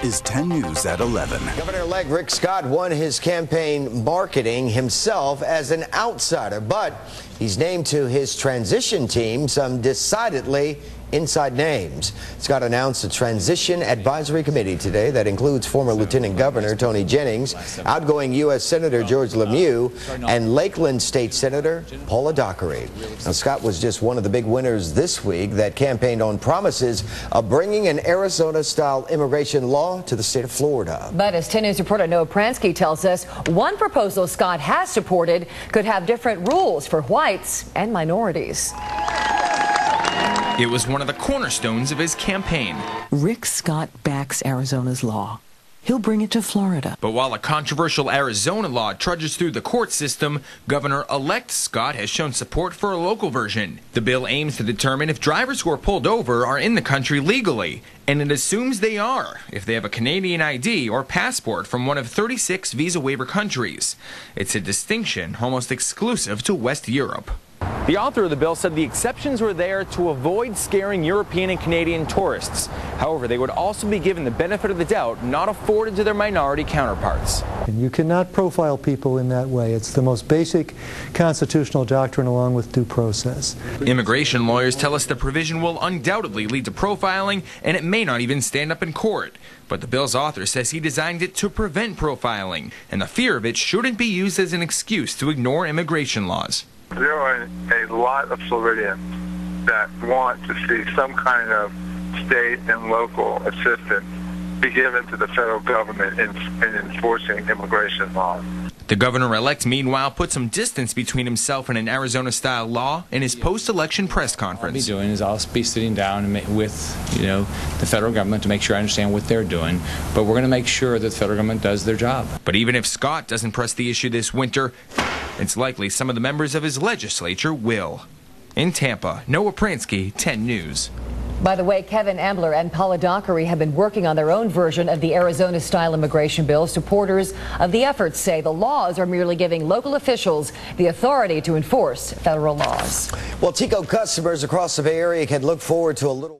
This is 10 News at 11. Governor-elect Rick Scott won his campaign marketing himself as an outsider, but he's named to his transition team some decidedly inside names. Scott announced a transition advisory committee today that includes former Lieutenant Governor Tony Jennings, outgoing U.S. Senator George Lemieux, and Lakeland State Senator Paula Dockery. Now, Scott was just one of the big winners this week that campaigned on promises of bringing an Arizona-style immigration law to the state of Florida. But as 10 News reporter Noah Pransky tells us, one proposal Scott has supported could have different rules for whites and minorities. It was one of the cornerstones of his campaign. Rick Scott backs Arizona's law. He'll bring it to Florida. But while a controversial Arizona law trudges through the court system, Governor-elect Scott has shown support for a local version. The bill aims to determine if drivers who are pulled over are in the country legally, and it assumes they are if they have a Canadian ID or passport from one of 36 visa waiver countries. It's a distinction almost exclusive to West Europe. The author of the bill said the exceptions were there to avoid scaring European and Canadian tourists. However, they would also be given the benefit of the doubt not afforded to their minority counterparts. And you cannot profile people in that way. It's the most basic constitutional doctrine along with due process. Immigration lawyers tell us the provision will undoubtedly lead to profiling, and it may not even stand up in court. But the bill's author says he designed it to prevent profiling, and the fear of it shouldn't be used as an excuse to ignore immigration laws. There are a lot of Floridians that want to see some kind of state and local assistance be given to the federal government in enforcing immigration laws. The governor-elect, meanwhile, put some distance between himself and an Arizona-style law in his post-election press conference. What I'll be doing is I'll be sitting down with, the federal government to make sure I understand what they're doing. But we're going to make sure that the federal government does their job. But even if Scott doesn't press the issue this winter, it's likely some of the members of his legislature will. In Tampa, Noah Pransky, 10 News. By the way, Kevin Ambler and Paula Dockery have been working on their own version of the Arizona-style immigration bill. Supporters of the efforts say the laws are merely giving local officials the authority to enforce federal laws. Well, Tico customers across the Bay Area can look forward to a little